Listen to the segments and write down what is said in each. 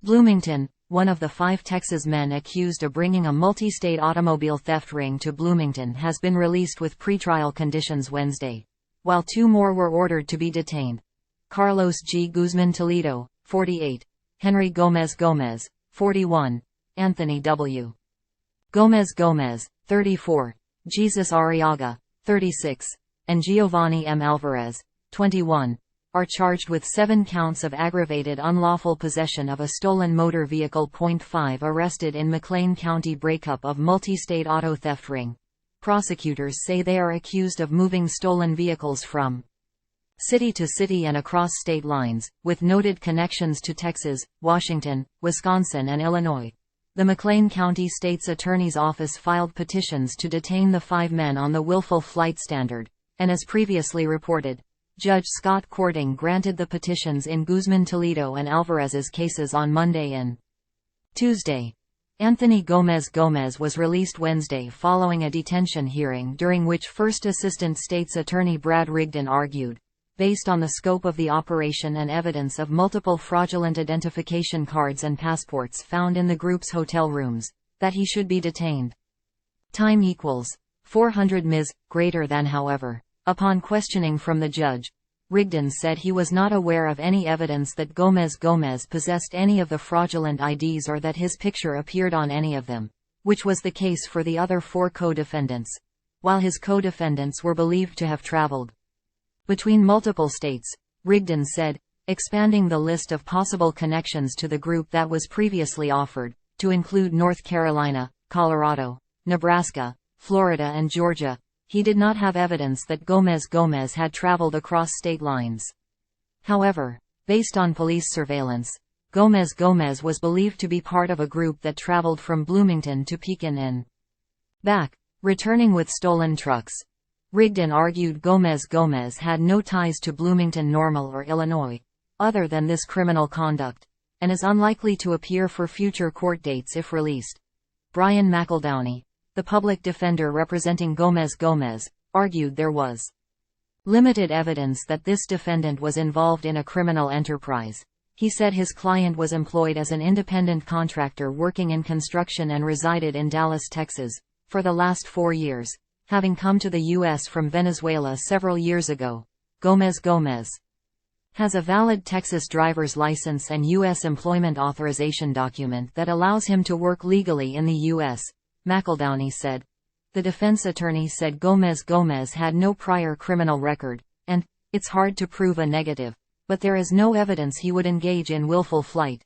Bloomington, one of the 5 Texas men accused of bringing a multi-state automobile theft ring to Bloomington, has been released with pretrial conditions Wednesday, while 2 more were ordered to be detained. Carlos G. Guzman-Toledo, 48, Henry Gomez, 41, Anthony W. Gomez, 34, Jesus Arriaga, 36, and Geovany M. Alvarez, 21, are charged with 7 counts of aggravated unlawful possession of a stolen motor vehicle. 5 Arrested in McLean County breakup of multi-state auto theft ring. Prosecutors say they are accused of moving stolen vehicles from city to city and across state lines, with noted connections to Texas, Washington, Wisconsin and Illinois. The McLean County State's Attorney's Office filed petitions to detain the 5 men on the willful flight standard, and as previously reported, Judge Scott Kording granted the petitions in Guzman-Toledo and Alvarez's cases on Monday and Tuesday. Anthony Gomez was released Wednesday following a detention hearing during which First Assistant State's Attorney Brad Rigdon argued, based on the scope of the operation and evidence of multiple fraudulent identification cards and passports found in the group's hotel rooms, that he should be detained. Time equals 400 ms. Greater than. However, upon questioning from the judge, Rigdon said he was not aware of any evidence that Gomez possessed any of the fraudulent IDs or that his picture appeared on any of them, which was the case for the other 4 co-defendants, while his co-defendants were believed to have traveled between multiple states. Rigdon said, expanding the list of possible connections to the group that was previously offered, to include North Carolina, Colorado, Nebraska, Florida and Georgia, he did not have evidence that Gomez had traveled across state lines. However, based on police surveillance, Gomez was believed to be part of a group that traveled from Bloomington to Pekin and back, returning with stolen trucks. Rigdon argued Gomez had no ties to Bloomington, Normal or Illinois, other than this criminal conduct, and is unlikely to appear for future court dates if released. Brian McEldowney, the public defender representing Gomez, argued there was limited evidence that this defendant was involved in a criminal enterprise. He said his client was employed as an independent contractor working in construction and resided in Dallas, Texas, for the last 4 years, having come to the U.S. from Venezuela several years ago. Gomez has a valid Texas driver's license and U.S. employment authorization document that allows him to work legally in the U.S., McEldowney said. The defense attorney said Gomez had no prior criminal record, and it's hard to prove a negative, but there is no evidence he would engage in willful flight.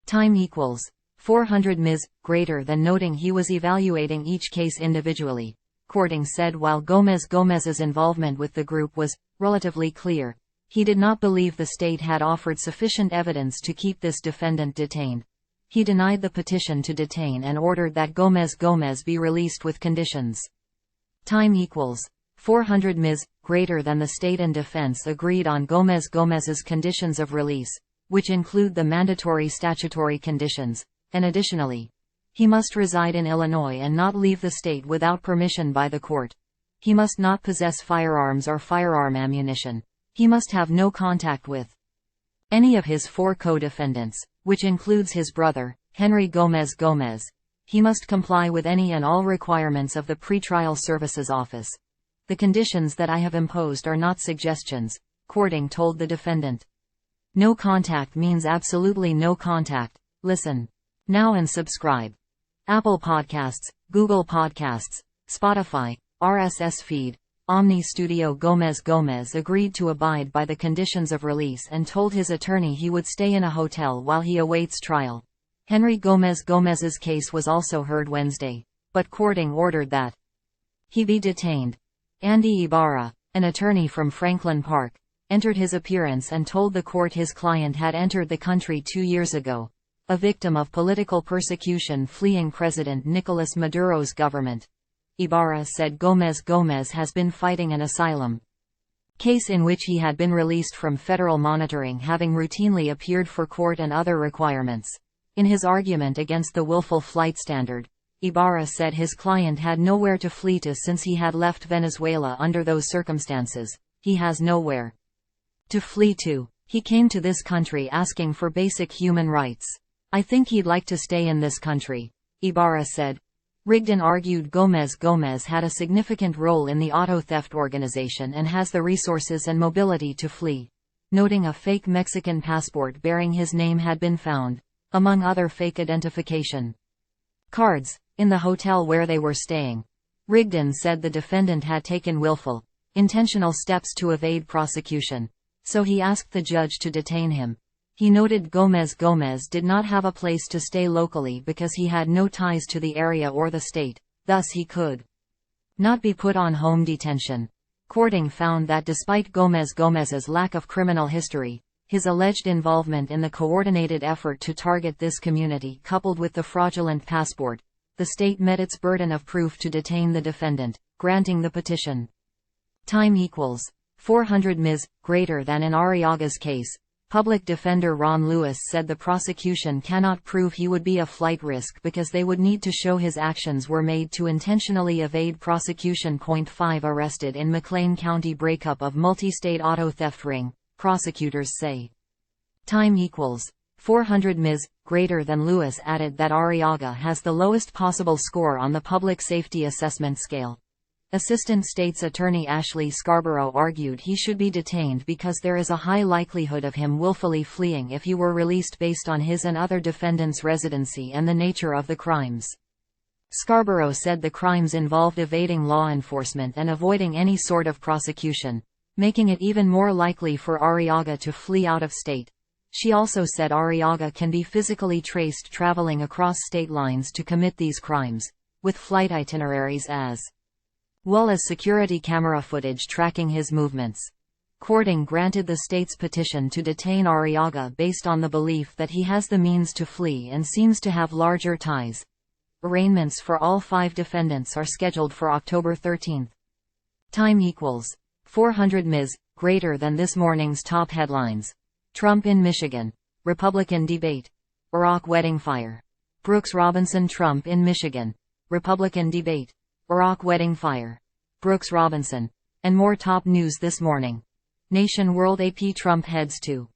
Time equals 400 ms. Greater than, noting he was evaluating each case individually. Kording said while Gomez's involvement with the group was relatively clear, he did not believe the state had offered sufficient evidence to keep this defendant detained. He denied the petition to detain and ordered that Gomez be released with conditions. Time equals 400 ms. Greater than. The state and defense agreed on Gomez's conditions of release, which include the mandatory statutory conditions, and additionally, he must reside in Illinois and not leave the state without permission by the court. He must not possess firearms or firearm ammunition. He must have no contact with any of his 4 co-defendants, which includes his brother, Henry Gomez. He must comply with any and all requirements of the Pretrial Services Office. The conditions that I have imposed are not suggestions, Kording told the defendant. No contact means absolutely no contact. Listen now and subscribe. Apple Podcasts, Google Podcasts, Spotify, RSS feed, Omni Studio. Gomez agreed to abide by the conditions of release and told his attorney he would stay in a hotel while he awaits trial. Henry Gomez's case was also heard Wednesday, but Kording ordered that he be detained. Andy Ibarra, an attorney from Franklin Park, entered his appearance and told the court his client had entered the country 2 years ago, a victim of political persecution fleeing President Nicolas Maduro's government. Ibarra said Gomez has been fighting an asylum case in which he had been released from federal monitoring, having routinely appeared for court and other requirements. In his argument against the willful flight standard, Ibarra said his client had nowhere to flee to since he had left Venezuela under those circumstances. He has nowhere to flee to. He came to this country asking for basic human rights. I think he'd like to stay in this country, Ibarra said. Rigdon argued Gomez had a significant role in the auto theft organization and has the resources and mobility to flee, noting a fake Mexican passport bearing his name had been found, among other fake identification cards, in the hotel where they were staying. Rigdon said the defendant had taken willful, intentional steps to evade prosecution, so he asked the judge to detain him. He noted Gomez did not have a place to stay locally because he had no ties to the area or the state, thus he could not be put on home detention. Kording found that despite Gomez's lack of criminal history, his alleged involvement in the coordinated effort to target this community coupled with the fraudulent passport, the state met its burden of proof to detain the defendant, granting the petition. Time equals 400 ms. Greater than in Arriaga's case. Public defender Ron Lewis said the prosecution cannot prove he would be a flight risk because they would need to show his actions were made to intentionally evade prosecution. 5 Arrested in McLean County breakup of multistate auto theft ring, prosecutors say. Time equals 400 ms. Greater than. Lewis added that Arriaga has the lowest possible score on the public safety assessment scale. Assistant State's Attorney Ashley Scarborough argued he should be detained because there is a high likelihood of him willfully fleeing if he were released based on his and other defendants' residency and the nature of the crimes. Scarborough said the crimes involved evading law enforcement and avoiding any sort of prosecution, making it even more likely for Arriaga to flee out of state. She also said Arriaga can be physically traced traveling across state lines to commit these crimes, with flight itineraries as well as security camera footage tracking his movements. Kording granted the state's petition to detain Arriaga based on the belief that he has the means to flee and seems to have larger ties. Arraignments for all 5 defendants are scheduled for October 13. Time equals 400 ms. Greater than. This morning's top headlines. Trump in Michigan. Republican debate. Iraq wedding fire. Brooks Robinson. Trump in Michigan. Republican debate. Iraq wedding fire. Brooks Robinson. And more top news this morning. Nation World AP. Trump heads to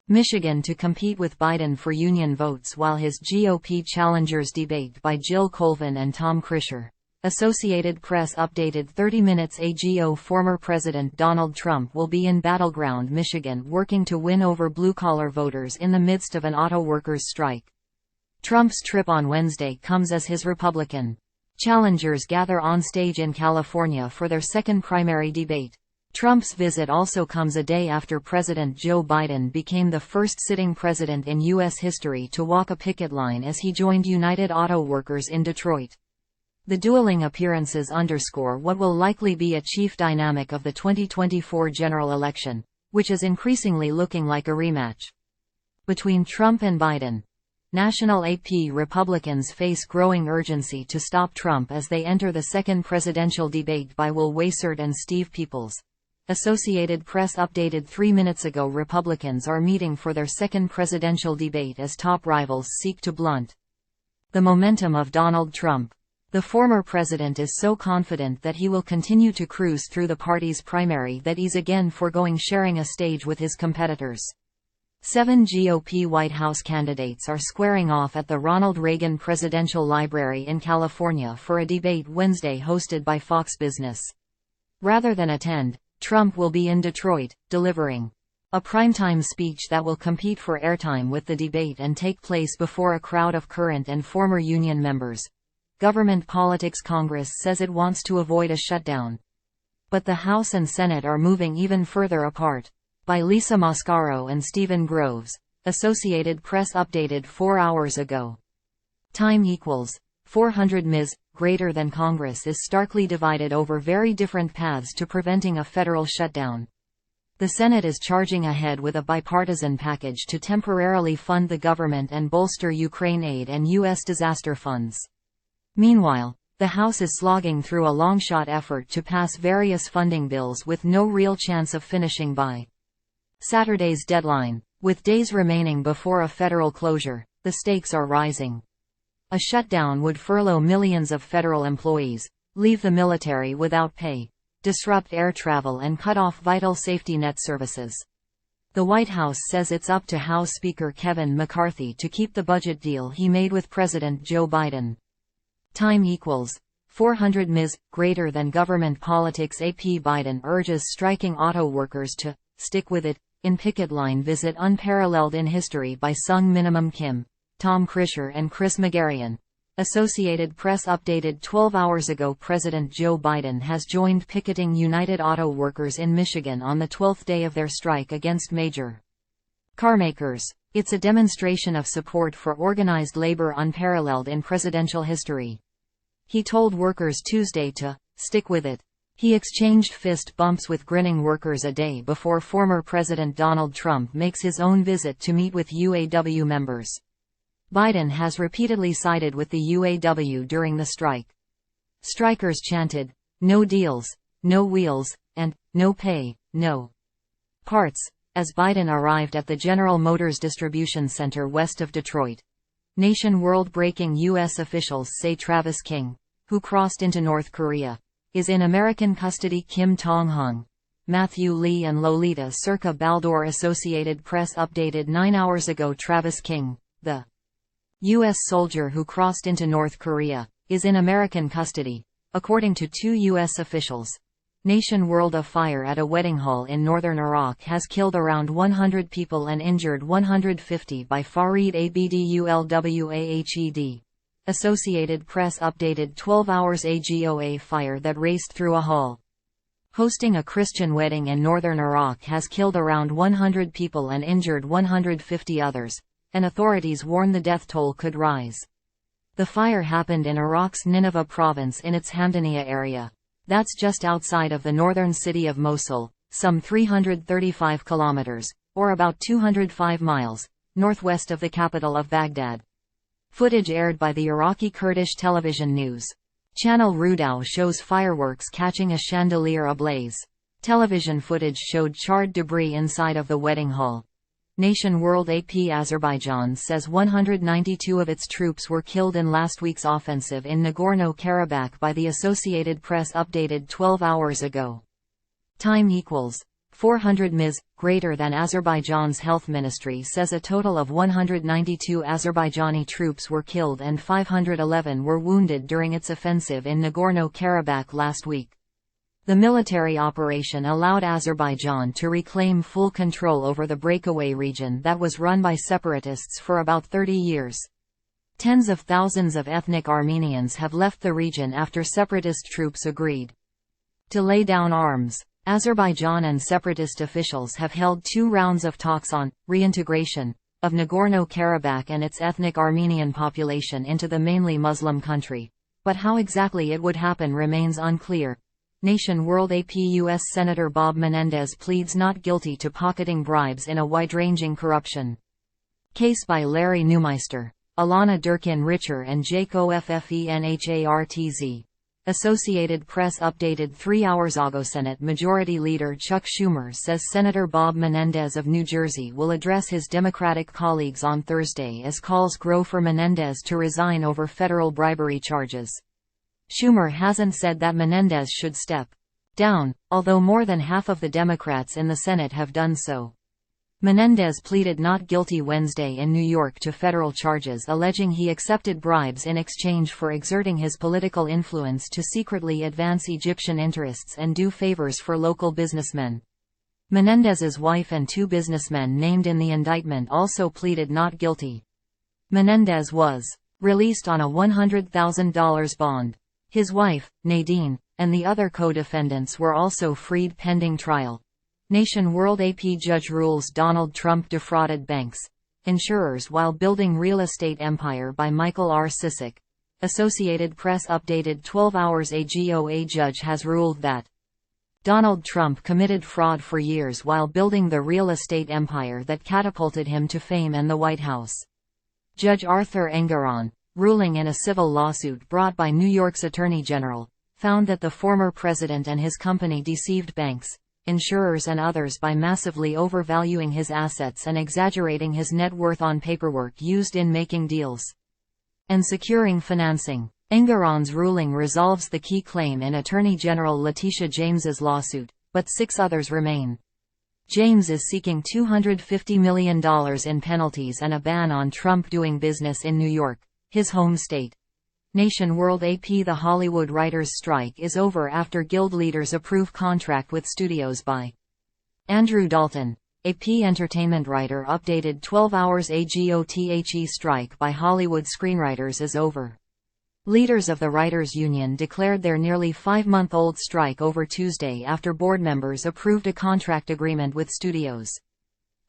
Michigan to compete with Biden for union votes while his GOP challengers debate by Jill Colvin and Tom Krischer. Associated Press updated 30 minutes ago. Former President Donald Trump will be in battleground Michigan working to win over blue-collar voters in the midst of an auto workers' strike. Trump's trip on Wednesday comes as his Republican challengers gather on stage in California for their second primary debate. Trump's visit also comes a day after President Joe Biden became the first sitting president in U.S. history to walk a picket line as he joined United Auto Workers in Detroit. The dueling appearances underscore what will likely be a chief dynamic of the 2024 general election, which is increasingly looking like a rematch between Trump and Biden. National AP. Republicans face growing urgency to stop Trump as they enter the second presidential debate by Will Wasert and Steve Peoples. Associated Press updated 3 minutes ago. Republicans are meeting for their second presidential debate as top rivals seek to blunt the momentum of Donald Trump. The former president is so confident that he will continue to cruise through the party's primary that he's again foregoing sharing a stage with his competitors. 7 GOP White House candidates are squaring off at the Ronald Reagan Presidential Library in California for a debate Wednesday hosted by Fox Business. Rather than attend, Trump will be in Detroit, delivering a primetime speech that will compete for airtime with the debate and take place before a crowd of current and former union members. Government Politics. Congress says it wants to avoid a shutdown, but the House and Senate are moving even further apart. By Lisa Mascaro and Stephen Groves. Associated Press updated 4 hours ago. Time equals 400 ms. Greater than. Congress is starkly divided over very different paths to preventing a federal shutdown. The Senate is charging ahead with a bipartisan package to temporarily fund the government and bolster Ukraine aid and U.S. disaster funds. Meanwhile, the House is slogging through a long-shot effort to pass various funding bills with no real chance of finishing by Saturday's deadline. With days remaining before a federal closure, the stakes are rising. A shutdown would furlough millions of federal employees, leave the military without pay, disrupt air travel and cut off vital safety net services. The White House says it's up to House Speaker Kevin McCarthy to keep the budget deal he made with President Joe Biden. Time equals 400 ms. Greater than government politics. AP Biden urges striking auto workers to stick with it. In picket line visit unparalleled in history by Sung Minimum Kim, Tom Krisher and Chris Magarian. Associated Press updated 12 hours ago. President Joe Biden has joined picketing United Auto Workers in Michigan on the 12th day of their strike against major carmakers. It's a demonstration of support for organized labor unparalleled in presidential history. He told workers Tuesday to stick with it. He exchanged fist bumps with grinning workers a day before former President Donald Trump makes his own visit to meet with UAW members. Biden has repeatedly sided with the UAW during the strike. Strikers chanted, "No deals, no wheels, and no pay, no parts," as Biden arrived at the General Motors distribution center west of Detroit. Nation world-breaking U.S. officials say Travis King, who crossed into North Korea, is in American custody. Kim Tong-hung, Matthew Lee and Lolita Circa Baldor. Associated Press updated 9 hours ago. Travis King, the U.S. soldier who crossed into North Korea, is in American custody, according to 2 U.S. officials. Nation world. A fire at a wedding hall in northern Iraq has killed around 100 people and injured 150 by Farid Abdulwahed. Associated Press updated 12 hours. A GOA fire that raced through a hall hosting a Christian wedding in northern Iraq has killed around 100 people and injured 150 others, and authorities warn the death toll could rise. The fire happened in Iraq's Nineveh province in its Hamdaniya area. That's just outside of the northern city of Mosul, some 335 kilometers, or about 205 miles, northwest of the capital of Baghdad. Footage aired by the Iraqi Kurdish television news channel Rudaw shows fireworks catching a chandelier ablaze. Television footage showed charred debris inside of the wedding hall. Nation world. AP Azerbaijan says 192 of its troops were killed in last week's offensive in Nagorno-Karabakh by the Associated Press updated 12 hours ago. Time equals 400 ms. Greater than Azerbaijan's health ministry says a total of 192 Azerbaijani troops were killed and 511 were wounded during its offensive in Nagorno-Karabakh last week. The military operation allowed Azerbaijan to reclaim full control over the breakaway region that was run by separatists for about 30 years. Tens of thousands of ethnic Armenians have left the region after separatist troops agreed to lay down arms. Azerbaijan and separatist officials have held 2 rounds of talks on reintegration of Nagorno-Karabakh and its ethnic Armenian population into the mainly Muslim country, but how exactly it would happen remains unclear. Nation world. AP U.S. Senator Bob Menendez pleads not guilty to pocketing bribes in a wide-ranging corruption case by Larry Neumeister, Alana Durkin-Richer and Jake Offenhartz. Associated Press updated 3 hours ago. Senate Majority Leader Chuck Schumer says Senator Bob Menendez of New Jersey will address his Democratic colleagues on Thursday as calls grow for Menendez to resign over federal bribery charges. Schumer hasn't said that Menendez should step down, although more than half of the Democrats in the Senate have done so. Menendez pleaded not guilty Wednesday in New York to federal charges alleging he accepted bribes in exchange for exerting his political influence to secretly advance Egyptian interests and do favors for local businessmen. Menendez's wife and 2 businessmen named in the indictment also pleaded not guilty. Menendez was released on a $100,000 bond. His wife, Nadine, and the other co-defendants were also freed pending trial. Nation world. AP judge rules Donald Trump defrauded banks, insurers while building real estate empire by Michael R. Sisak. Associated Press updated 12 hours. A GOA judge has ruled that Donald Trump committed fraud for years while building the real estate empire that catapulted him to fame and the White House. Judge Arthur Engoron, ruling in a civil lawsuit brought by New York's Attorney General, found that the former president and his company deceived banks, insurers and others by massively overvaluing his assets and exaggerating his net worth on paperwork used in making deals and securing financing. Engoron's ruling resolves the key claim in Attorney General Letitia James's lawsuit, but 6 others remain. James is seeking $250 million in penalties and a ban on Trump doing business in New York, his home state. Nation World AP. The Hollywood writers' strike is over after guild leaders approve contract with studios by Andrew Dalton. AP Entertainment writer updated 12 hours. AGOTHE strike by Hollywood screenwriters is over. Leaders of the Writers' Union declared their nearly 5-month-old strike over Tuesday after board members approved a contract agreement with studios.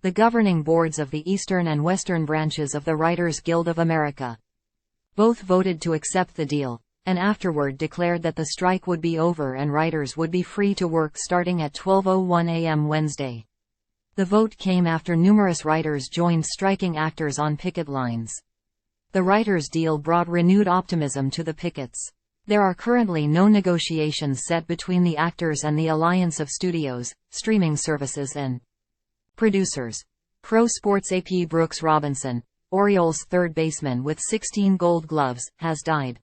The governing boards of the Eastern and Western branches of the Writers Guild of America both voted to accept the deal, and afterward declared that the strike would be over and writers would be free to work starting at 12:01 a.m. Wednesday. The vote came after numerous writers joined striking actors on picket lines. The writers' deal brought renewed optimism to the pickets. There are currently no negotiations set between the actors and the alliance of studios, streaming services and producers. Pro Sports. AP Brooks Robinson, Orioles third baseman with 16 Gold Gloves, has died.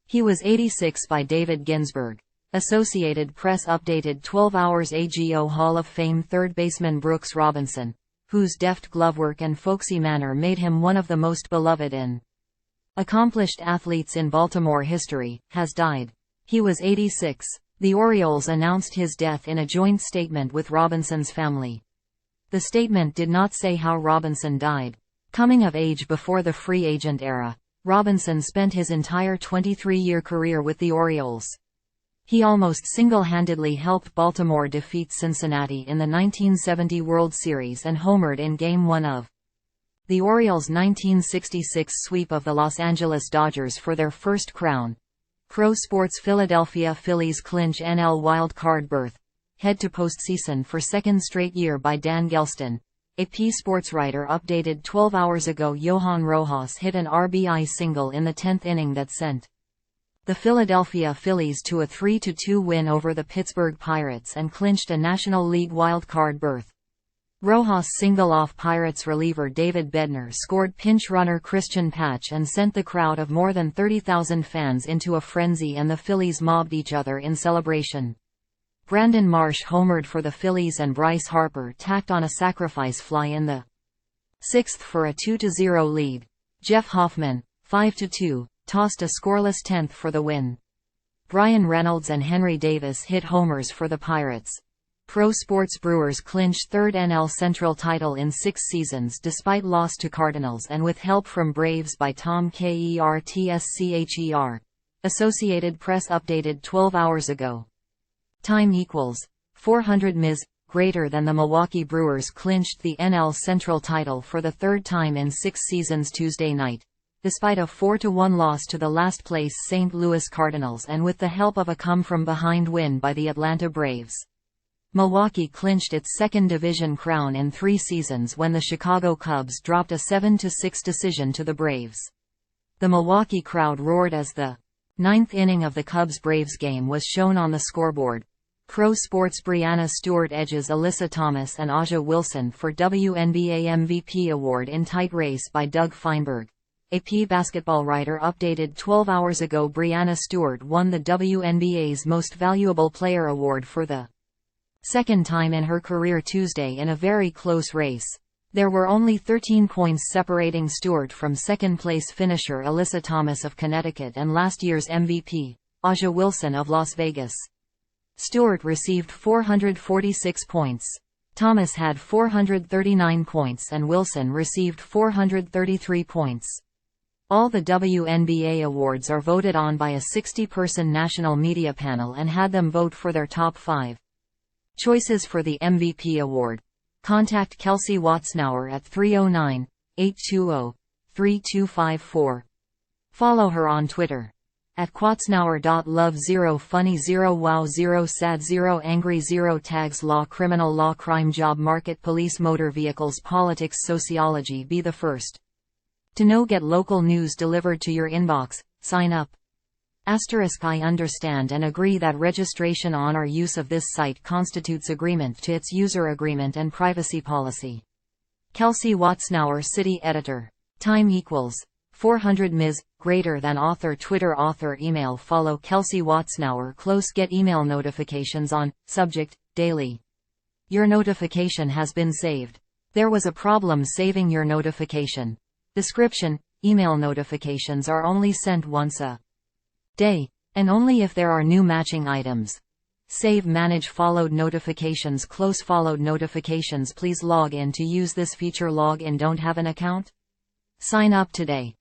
He was 86. By David Ginsburg. Associated Press updated 12 hours. AGO Hall of Fame third baseman Brooks Robinson, whose deft glovework and folksy manner made him one of the most beloved and accomplished athletes in Baltimore history, has died. He was 86. The Orioles announced his death in a joint statement with Robinson's family. The statement did not say how Robinson died. Coming of age before the free agent era, Robinson spent his entire 23-year career with the Orioles. He almost single-handedly helped Baltimore defeat Cincinnati in the 1970 World Series and homered in Game 1 of the Orioles' 1966 sweep of the Los Angeles Dodgers for their first crown. Pro Sports. Philadelphia Phillies clinch NL wild card berth, head to postseason for second straight year. By Dan Gelston. AP sports writer updated 12 hours ago. Johan Rojas hit an RBI single in the 10th inning that sent the Philadelphia Phillies to a 3-2 win over the Pittsburgh Pirates and clinched a National League wild-card berth. Rojas single off Pirates reliever David Bednar scored pinch runner Christian Patch and sent the crowd of more than 30,000 fans into a frenzy, and the Phillies mobbed each other in celebration. Brandon Marsh homered for the Phillies and Bryce Harper tacked on a sacrifice fly in the 6th for a 2-0 lead. Jeff Hoffman, 5-2, tossed a scoreless 10th for the win. Brian Reynolds and Henry Davis hit homers for the Pirates. Pro Sports. Brewers clinch third NL Central title in 6 seasons despite loss to Cardinals and with help from Braves. By Tom Kertscher. Associated Press updated 12 hours ago. Time equals 400 Ms. Greater than the Milwaukee Brewers clinched the NL Central title for the third time in 6 seasons Tuesday night, despite a 4-1 loss to the last-place St. Louis Cardinals and with the help of a come-from-behind win by the Atlanta Braves. Milwaukee clinched its second division crown in 3 seasons when the Chicago Cubs dropped a 7-6 decision to the Braves. The Milwaukee crowd roared as the 9th inning of the Cubs-Braves game was shown on the scoreboard. Pro Sports. Breanna Stewart edges Alyssa Thomas and Aja Wilson for WNBA MVP award in tight race. By Doug Feinberg. AP basketball writer updated 12 hours ago. Breanna Stewart won the WNBA's Most Valuable Player award for the second time in her career Tuesday in a very close race. There were only 13 points separating Stewart from second-place finisher Alyssa Thomas of Connecticut and last year's MVP, Aja Wilson of Las Vegas. Stewart received 446 points. Thomas had 439 points and Wilson received 433 points. All the WNBA awards are voted on by a 60-person national media panel and had them vote for their top 5 choices for the MVP award. Contact Kelsey Watsnauer at 309-820-3254. Follow her on Twitter at Quatsnauer.love 0 funny 0 wow 0 sad 0 angry 0 tags law criminal law crime job market police motor vehicles politics sociology. Be the first to know. Get local news delivered to your inbox. Sign up. I understand and agree that registration on or use of this site constitutes agreement to its user agreement and privacy policy. Kelsey Watsnauer, City Editor. Time equals 400 Ms. Greater than author. Twitter author. Email. Follow Kelsey Watsnauer close. Get email notifications on. Subject. Daily. Your notification has been saved. There was a problem saving your notification. Description: email notifications are only sent once a day, and only if there are new matching items. Save manage followed notifications close followed notifications. Please log in to use this feature. Log in. Don't have an account? Sign up today.